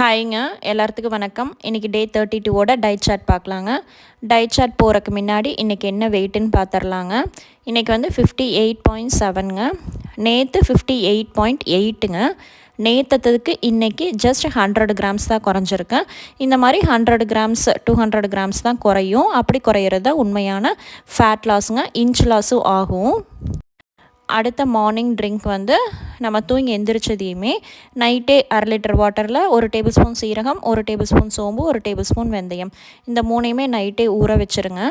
ஹாய்ங்க எல்லாத்துக்கும் வணக்கம். இன்றைக்கி டே 32ஓட டயட் சார்ட் பார்க்கலாங்க. டயட் சார்ட் போகிறதுக்கு முன்னாடி இன்றைக்கி என்ன வெயிட்டுன்னு பார்த்துடலாங்க. இன்றைக்கி வந்து 58.7ங்க. நேற்று 58.8ங்க. நேற்றத்துக்கு இன்றைக்கி ஜஸ்ட் 100 கிராம்ஸ் தான் குறைஞ்சிருக்கேன். இந்த மாதிரி 100 கிராம்ஸ் 200 கிராம்ஸ் தான் குறையும். அப்படி குறையிறது தான் உண்மையான ஃபேட் லாஸுங்க. இன்ச் லாஸும் ஆகும். அடுத்த மார்னிங் ட்ரிங்க் வந்து நம்ம தூங்கி எந்திரிச்சதையுமே நைட்டே 1/2 லிட்டர் வாட்டரில் 1 டேபிள் ஸ்பூன் சீரகம், 1 டேபிள் ஸ்பூன் சோம்பு, 1 டேபிள் ஸ்பூன் வெந்தயம், இந்த மூணையுமே நைட்டே ஊற வச்சுருங்க.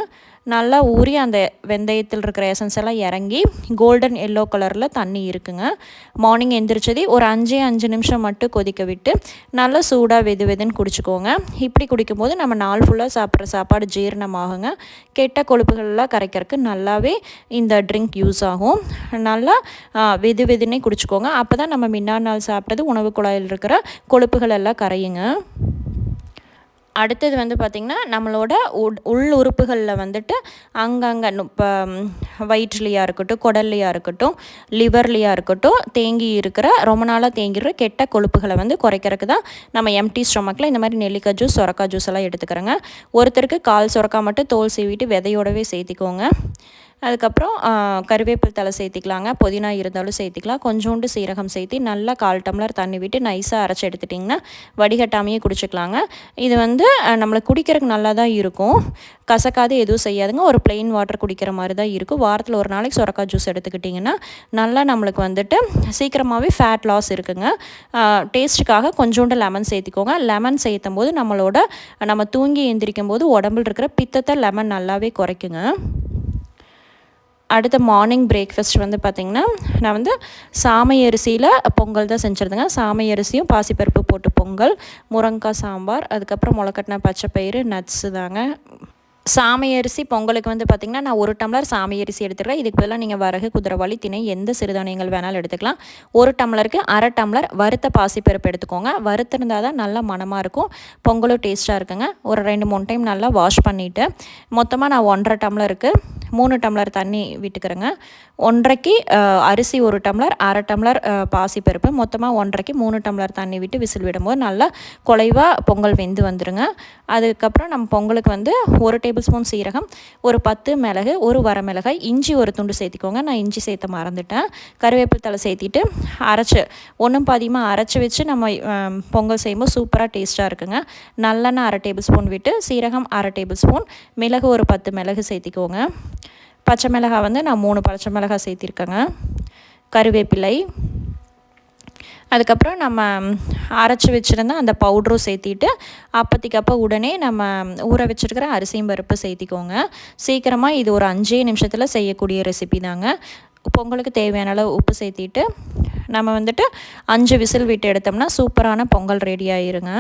நல்லா ஊறி அந்த வெந்தயத்தில் இருக்கிற எசன்ஸ் எல்லாம் இறங்கி கோல்டன் எல்லோ கலரில் தண்ணி இருக்குங்க. மார்னிங் எந்திரிச்சதே ஒரு 5 நிமிஷம் மட்டும் கொதிக்க விட்டு நல்லா சூடாக வெதுன்னு குடிச்சிக்கோங்க. இப்படி குடிக்கும்போது நம்ம நாள் ஃபுல்லாக சாப்பிட்ற சாப்பாடு ஜீரணமாகுங்க. கெட்ட கொழுப்புகள்லாம் கரைக்கிறதுக்கு நல்லாவே இந்த ட்ரிங்க் யூஸ் ஆகும். நல்லா வெதுன்னே குடிச்சிக்கோங்க. அப்போ தான் நம்ம முன்னாடி நாள் சாப்பிட்டது உணவு குழாயில் இருக்கிற கொழுப்புகள் எல்லாம் கரையுங்க. அடுத்தது வந்து பார்த்திங்கன்னா நம்மளோட உள் உறுப்புகளில் வந்துட்டு அங்கங்கே இப்போ வயிற்றுலையாக இருக்கட்டும், குடல்லையாக இருக்கட்டும், லிவர்லையாக இருக்கட்டும், தேங்கி இருக்கிற ரொம்ப நாளாக தேங்கிற கெட்ட கொழுப்புகளை வந்து குறைக்கிறதுக்கு தான் நம்ம எம்டி ஸ்டொமக்கில் இந்த மாதிரி நெல்லிக்காய் ஜூஸ், சொரக்காய் ஜூஸ் எல்லாம் எடுத்துக்கிறோங்க. ஒருத்தருக்கு கால் சொரக்காய் மட்டும் தோல் சீவிட்டு விதையோடவே சேர்த்திக்கோங்க. அதுக்கப்புறம் கருவேப்பிலை தலை சேர்த்திக்கலாங்க. புதினா இருந்தாலும் சேர்த்திக்கலாம். கொஞ்சோண்டு சீரகம் சேர்த்தி நல்லா 1/4 டம்ளர் தண்ணி விட்டு நைஸாக அரைச்சி எடுத்துட்டிங்கன்னா வடிகட்டாமையே குடிச்சிக்கலாங்க. இது வந்து நம்மளை குடிக்கிறதுக்கு நல்லா தான் இருக்கும். கசக்காது எதுவும் செய்யாதுங்க. ஒரு பிளெயின் வாட்டர் குடிக்கிற மாதிரி தான் இருக்கும். வாரத்தில் ஒரு நாளைக்கு சொரக்காய் ஜூஸ் எடுத்துக்கிட்டிங்கன்னா நல்லா நம்மளுக்கு வந்துட்டு சீக்கிரமாகவே ஃபேட் லாஸ் இருக்குங்க. டேஸ்ட்டுக்காக கொஞ்சோண்டு லெமன் சேர்த்திக்கோங்க. லெமன் சேர்த்தும் போது நம்ம தூங்கி எந்திரிக்கும் போது உடம்புல இருக்கிற பித்தத்தை லெமன் நல்லாவே குறைக்குங்க. அடுத்த மார்னிங் பிரேக்ஃபாஸ்ட் வந்து பார்த்திங்கன்னா நான் வந்து சாமை அரிசியில் பொங்கல் தான் செஞ்சுருந்தேங்க. சாமை அரிசியும் பாசிப்பருப்பு போட்டு பொங்கல், முருங்கைக்காய் சாம்பார், அதுக்கப்புறம் முளைக்கட்டின பச்சைப்பயிறு, நட்ஸு தாங்க. சாமை அரிசி பொங்கலுக்கு வந்து பார்த்திங்கன்னா நான் 1 டம்ளர் சாமை அரிசி எடுத்துக்கிறேன். இதுக்கு பதிலாக நீங்கள் வரகு, குதிரைவாளி, திணை எந்த சிறுதானியங்கள் வேணாலும் எடுத்துக்கலாம். 1 டம்ளருக்கு 1/2 டம்ளர் வறுத்த பாசிப்பருப்பு எடுத்துக்கோங்க. வறுத்திருந்தால் தான் நல்லா மணமாக இருக்கும். பொங்கலும் டேஸ்ட்டாக இருக்குங்க. ஒரு 2-3 டைம் நல்லா வாஷ் பண்ணிவிட்டு மொத்தமாக நான் 1.5 டம்ளருக்கு 3 டம்ளர் தண்ணி விட்டுக்கிறேங்க. 1.5க்கு அரிசி 1 டம்ளர், 1/2 டம்ளர் பாசிப்பருப்பு, மொத்தமாக 1.5க்கு 3 டம்ளர் தண்ணி விட்டு விசில் விடும்போது நல்லா குலைவாக பொங்கல் வெந்து வந்துடுங்க. அதுக்கப்புறம் நம்ம பொங்கலுக்கு வந்து 1 டேபிள் ஸ்பூன் சீரகம், ஒரு 10 மிளகு, ஒரு வரமிளகாய், இஞ்சி ஒரு துண்டு சேர்த்திக்கோங்க. நான் இஞ்சி சேர்த்த மறந்துட்டேன். கருவேப்பிலை தலை சேர்த்திட்டு அரைச்சி ஒன்றும் பாதியமாக அரைச்சி வச்சு நம்ம பொங்கல் செய்யும்போது சூப்பராக டேஸ்ட்டாக இருக்குங்க. நல்லெண்ணெய் 1/2 டேபிள் ஸ்பூன் விட்டு சீரகம் 1/2 டேபிள் ஸ்பூன், மிளகு ஒரு 10 மிளகு சேர்த்திக்கோங்க. பச்சை மிளகாய் வந்து நான் 3 பச்சை மிளகாய் சேர்த்திருக்கேங்க. கருவேப்பிலை, அதுக்கப்புறம் நம்ம அரைச்சி வச்சுருந்தா அந்த பவுட்ரும் சேர்த்திட்டு அப்போ உடனே நம்ம ஊற வச்சுருக்கிற அரிசியும் பருப்பு சேர்த்திக்கோங்க. சீக்கிரமாக இது ஒரு 5 நிமிஷத்தில் செய்யக்கூடிய ரெசிபி தாங்க. பொங்கலுக்கு தேவையான அளவு உப்பு சேர்த்திட்டு நம்ம வந்துட்டு 5 விசில் விட்டு எடுத்தோம்னா சூப்பரான பொங்கல் ரெடி ஆயிருங்க.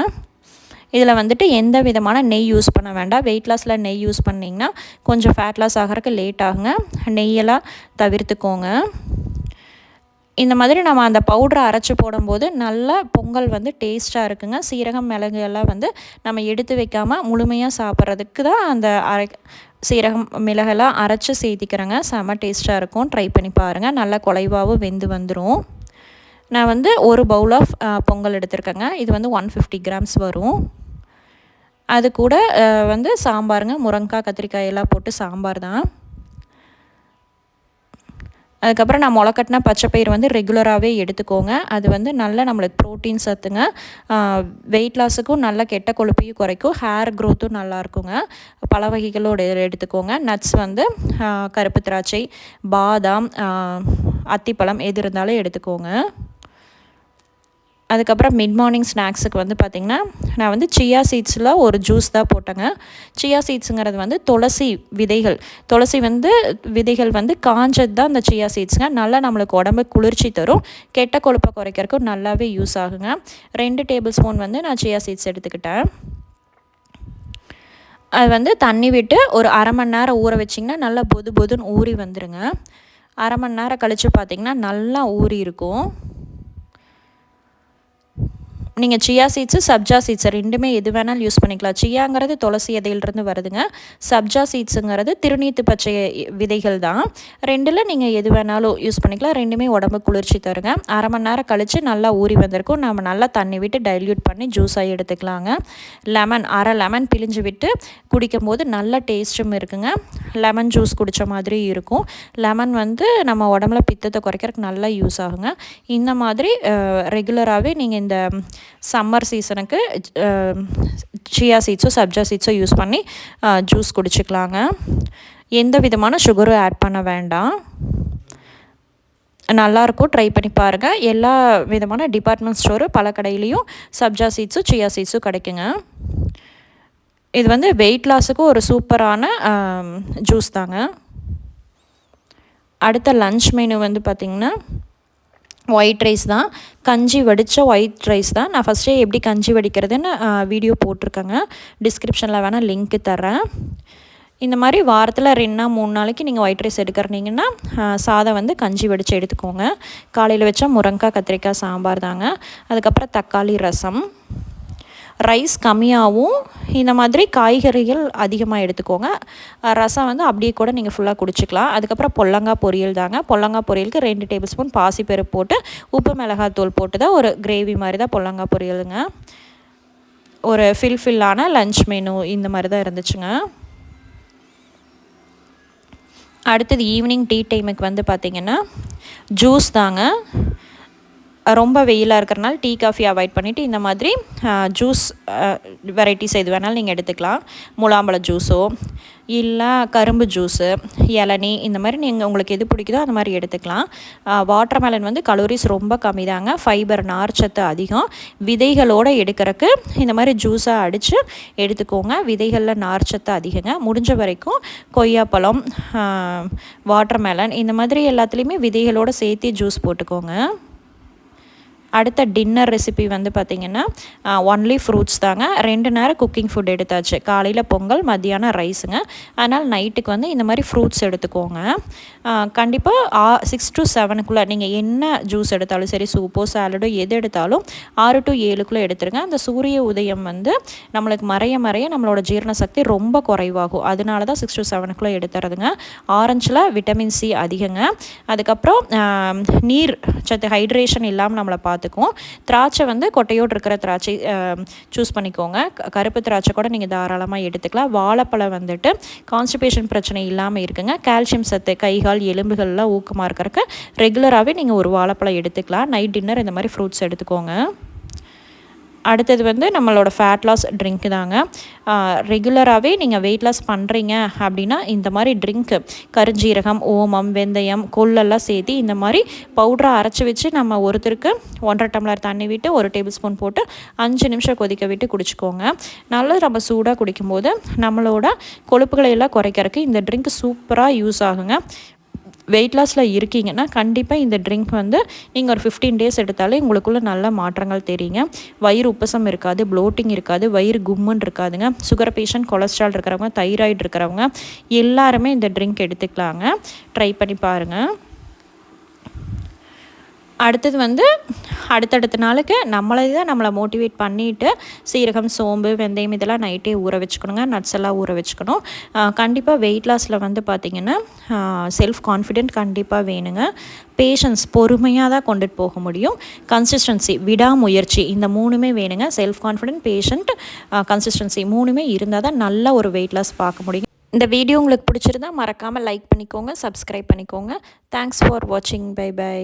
இதில் வந்துட்டு எந்த விதமான நெய் யூஸ் பண்ண வேண்டாம். வெயிட் லாஸில் நெய் யூஸ் பண்ணிங்கன்னா கொஞ்சம் ஃபேட் லாஸ் ஆகிறதுக்கு லேட் ஆகுங்க. நெய்யெல்லாம் தவிர்த்துக்கோங்க. இந்த மாதிரி நம்ம அந்த பவுடரை அரைச்சி போடும்போது நல்லா பொங்கல் வந்து டேஸ்ட்டாக இருக்குங்க. சீரகம், மிளகு எல்லாம் வந்து நம்ம எடுத்து வைக்காமல் முழுமையாக சாப்பிட்றதுக்கு தான் அந்த சீரகம், மிளகெல்லாம் அரைச்சி சேர்த்திக்கிறேங்க. செம்ம டேஸ்ட்டாக இருக்கும். ட்ரை பண்ணி பாருங்கள். நல்லா குலைவாகவும் வெந்து வந்துடும். நான் வந்து ஒரு பவுல் ஆஃப் பொங்கல் எடுத்திருக்கேங்க. இது வந்து 150 கிராம்ஸ் வரும். அது கூட வந்து சாம்பாருங்க. முருங்கைக்காய், கத்திரிக்காய் எல்லாம் போட்டு சாம்பார் தான். அதுக்கப்புறம் நான் முளைக்கட்டின பச்சைப்பயிறு வந்து ரெகுலராகவே எடுத்துக்கோங்க. அது வந்து நல்ல நம்மளுக்கு ப்ரோட்டீன் சத்துங்க. வெயிட் லாஸுக்கும் நல்ல கெட்ட கொழுப்பையும் குறைக்கும். ஹேர் க்ரோத்தும் நல்லாயிருக்குங்க. பல வகைகளோடு எடுத்துக்கோங்க. நட்ஸ் வந்து கருப்பு திராட்சை, பாதாம், அத்திப்பழம் எது இருந்தாலும் எடுத்துக்கோங்க. அதுக்கப்புறம் மிட் மார்னிங் ஸ்நாக்ஸுக்கு வந்து பார்த்திங்கன்னா நான் வந்து சியா சீட்ஸில் ஒரு ஜூஸ் தான் போட்டேங்க. சியா சீட்ஸுங்கிறது வந்து துளசி விதைகள் வந்து காஞ்சது தான் அந்த சியா சீட்ஸுங்க. நல்லா நம்மளுக்கு உடம்பு குளிர்ச்சி தரும். கெட்ட கொழுப்பை குறைக்கிறதுக்கும் நல்லாவே யூஸ் ஆகுங்க. 2 டேபிள் ஸ்பூன் வந்து நான் சியா சீட்ஸ் எடுத்துக்கிட்டேன். அது வந்து தண்ணி விட்டு ஒரு 1/2 மணி நேரம் ஊற வச்சிங்கன்னா நல்லா பொதுன்னு ஊறி வந்துடுங்க. 1/2 மணி நேரம் கழித்து பார்த்திங்கன்னா நல்லா ஊறி இருக்கும். நீங்கள் சியா சீட்ஸு சப்ஜா சீட்ஸ் ரெண்டுமே எது வேணாலும் யூஸ் பண்ணிக்கலாம். சியாங்கிறது துளசி இலையிலிருந்து வருதுங்க. சப்ஜா சீட்ஸுங்கிறது திருநீத்து பச்சை விதைகள் தான். ரெண்டில் நீங்கள் எது வேணாலும் யூஸ் பண்ணிக்கலாம். ரெண்டுமே உடம்பு குளிர்ச்சி தருங்க. அரை மணி நேரம் கழித்து நல்லா ஊறி வந்திருக்கும். நம்ம நல்லா தண்ணி விட்டு டைல்யூட் பண்ணி ஜூஸாக எடுத்துக்கலாங்க. லெமன் அரை லெமன் பிழிஞ்சு விட்டு குடிக்கும்போது நல்ல டேஸ்ட்டும் இருக்குங்க. லெமன் ஜூஸ் குடித்த மாதிரி இருக்கும். லெமன் வந்து நம்ம உடம்புல பித்தத்தை குறைக்கிறதுக்கு நல்லா யூஸ் ஆகுங்க. இந்த மாதிரி ரெகுலராகவே நீங்கள் இந்த சம்மர் சீசனுக்கு சியா சீட்ஸோ சப்ஜா சீட்ஸோ யூஸ் பண்ணி ஜூஸ் குடிச்சிக்கலாங்க. எந்த விதமான சுகரும் ஆட் பண்ண வேண்டாம். நல்லாயிருக்கும், ட்ரை பண்ணி பாருங்கள். எல்லா விதமான டிபார்ட்மெண்ட் ஸ்டோரு பல கடையிலையும் சப்ஜா சீட்ஸும் சியா சீட்ஸும் கிடைக்குங்க. இது வந்து வெயிட் லாஸுக்கு ஒரு சூப்பரான ஜூஸ் தாங்க. அடுத்த லன்ச் மெனு வந்து பார்த்திங்கன்னா ஒயிட் ரைஸ் தான். கஞ்சி வடித்த ஒயிட் ரைஸ் தான். நான் ஃபஸ்ட்டே எப்படி கஞ்சி வடிக்கிறதுன்னு வீடியோ போட்டிருக்கேங்க. டிஸ்கிரிப்ஷனில் வேணால் லிங்க்கு தரேன். இந்த மாதிரி வாரத்தில் 2-3 நாளைக்கு நீங்கள் ஒயிட் ரைஸ் எடுக்கிறீங்கன்னா சாதம் வந்து கஞ்சி வடித்து எடுத்துக்கோங்க. காலையில் வச்சா முருங்கைக்காய் கத்திரிக்காய் சாம்பார் தாங்க. அதுக்கப்புறம் தக்காளி ரசம். ரைஸ் கம்மியாகவும் இந்த மாதிரி காய்கறிகள் அதிகமாக எடுத்துக்கோங்க. ரசம் வந்து அப்படியே கூட நீங்கள் ஃபுல்லாக குடிச்சிக்கலாம். அதுக்கப்புறம் பொல்லங்காய் பொரியல் தாங்க. பொல்லங்காய் பொரியலுக்கு 2 டேபிள் ஸ்பூன் பாசிப்பருப்பு போட்டு உப்பு மிளகாத்தூள் போட்டு தான் ஒரு கிரேவி மாதிரி தான் பொல்லங்காய் பொரியலுங்க. ஒரு ஃபில்லான லன்ச் மெனு இந்த மாதிரி தான் இருந்துச்சுங்க. அடுத்தது ஈவினிங் டீ டைமுக்கு வந்து பார்த்திங்கன்னா ஜூஸ் தாங்க. ரொம்ப வெயிலாக இருக்கிறனால டீ காஃபி அவாய்ட் பண்ணிவிட்டு இந்த மாதிரி ஜூஸ் வெரைட்டிஸ் எது வேணாலும் நீங்கள் எடுத்துக்கலாம். முலாம்பழ ஜூஸோ இல்லை கரும்பு ஜூஸு, இளநீ, இந்த மாதிரி நீங்கள் உங்களுக்கு எது பிடிக்குதோ அந்த மாதிரி எடுத்துக்கலாம். வாட்டர்மெலன் வந்து கலோரிஸ் ரொம்ப கம்மி தாங்க. ஃபைபர் நார்ச்சத்து அதிகம். விதைகளோடு எடுக்கிறதுக்கு இந்த மாதிரி ஜூஸாக அடித்து எடுத்துக்கோங்க. விதைகளில் நார்ச்சத்து அதிகங்க. முடிஞ்ச வரைக்கும் கொய்யாப்பழம், வாட்டர்மெலன் இந்த மாதிரி எல்லாத்துலேயுமே விதைகளோடு சேர்த்து ஜூஸ் போட்டுக்கோங்க. அடுத்த டின்னர் ரெசிபி வந்து பார்த்திங்கன்னா ஒன்லி ஃப்ரூட்ஸ் தாங்க. 2 நேரம் குக்கிங் ஃபுட் எடுத்தாச்சு. காலையில் பொங்கல், மத்தியானம் ரைஸுங்க. அதனால் நைட்டுக்கு வந்து இந்த மாதிரி ஃப்ரூட்ஸ் எடுத்துக்கோங்க. கண்டிப்பாக 6 to 7க்குள்ளே நீங்கள் என்ன ஜூஸ் எடுத்தாலும் சரி, சூப்போ சாலடோ எது எடுத்தாலும் 6 to 7க்குள்ளே எடுத்துருங்க. அந்த சூரிய உதயம் வந்து நம்மளுக்கு மறைய நம்மளோட ஜீரண சக்தி ரொம்ப குறைவாகும். அதனால தான் 6 to 7க்குள்ளே எடுத்துறதுங்க. ஆரஞ்சில் விட்டமின் சி அதிகங்க. அதுக்கப்புறம் நீர் சத்து ஹைட்ரேஷன் இல்லாமல் நம்மளை பார்த்துக்கும். திராட்சை வந்து கொட்டையோடு இருக்கிற திராட்சை சூஸ் பண்ணிக்கோங்க. கருப்பு திராட்சை கூட நீங்கள் தாராளமாக எடுத்துக்கலாம். வாழைப்பழம் வந்துட்டு கான்ஸ்டிபேஷன் பிரச்சனை இல்லாமல் இருக்குங்க. கால்சியம் சத்து கைகால் எலும்புகள்லாம் ஊக்கமாக இருக்கிறதுக்கு ரெகுலராகவே நீங்கள் ஒரு வாழைப்பழம் எடுத்துக்கலாம். நைட் டின்னர் இந்த மாதிரி ஃப்ரூட்ஸ் எடுத்துக்கோங்க. அடுத்தது வந்து நம்மளோட ஃபேட் லாஸ் ட்ரிங்க்கு தாங்க. ரெகுலராகவே நீங்கள் வெயிட் லாஸ் பண்ணுறீங்க அப்படின்னா இந்த மாதிரி ட்ரிங்க்கு கருஞ்சீரகம், ஓமம், வெந்தயம், கொள்ளெல்லாம் சேர்த்து இந்த மாதிரி பவுடரை அரைச்சி வச்சு நம்ம ஒருத்தருக்கு 1.5 டம்ளர் தண்ணி விட்டு 1 டேபிள் ஸ்பூன் போட்டு 5 நிமிஷம் கொதிக்க விட்டு குடிச்சிக்கோங்க. நல்லா நம்ம சூடாக குடிக்கும்போது நம்மளோட கொழுப்புகளை எல்லாம் குறைக்கிறதுக்கு இந்த ட்ரிங்க் சூப்பராக யூஸ் ஆகுங்க. வெயிட் லாஸில் இருக்கீங்கன்னா கண்டிப்பாக இந்த ட்ரிங்க் வந்து நீங்கள் ஒரு 15 டேஸ் எடுத்தாலே உங்களுக்குள்ள நல்ல மாற்றங்கள் தெரியுங்க. வயிறு உப்பசம் இருக்காது, ப்ளோட்டிங் இருக்காது, வயிறு கும்முன்னு இருக்காதுங்க. சுகர் பேஷண்ட், கொலஸ்ட்ரால் இருக்கிறவங்க, தைராய்டு இருக்கிறவங்க எல்லாருமே இந்த ட்ரிங்க் எடுத்துக்கலாங்க. ட்ரை பண்ணி பாருங்கள். அடுத்தது வந்து அடுத்தடுத்த நாளுக்கு நம்மளை மோட்டிவேட் பண்ணிவிட்டு சீரகம், சோம்பு, வெந்தயம் இதெல்லாம் நைட்டே ஊற வச்சுக்கணுங்க. நட்ஸ் எல்லாம் ஊற வச்சுக்கணும். கண்டிப்பாக வெயிட் லாஸில் வந்து பார்த்திங்கன்னா செல்ஃப் கான்ஃபிடென்ட் கண்டிப்பாக வேணுங்க. பேஷன்ஸ், பொறுமையாக தான் கொண்டுட்டு போக முடியும். கன்சிஸ்டன்சி, விடாமுயற்சி, இந்த 3மே வேணுங்க. செல்ஃப் கான்ஃபிடென்ட், பேஷண்ட், கன்சிஸ்டன்சி 3மே இருந்தால் தான் நல்ல ஒரு வெயிட் லாஸ் பார்க்க முடியும். இந்த வீடியோ உங்களுக்கு பிடிச்சிருந்தா மறக்காமல் லைக் பண்ணிக்கோங்க, சப்ஸ்கிரைப் பண்ணிக்கோங்க. தேங்க்ஸ் ஃபார் வாட்சிங். Bye by.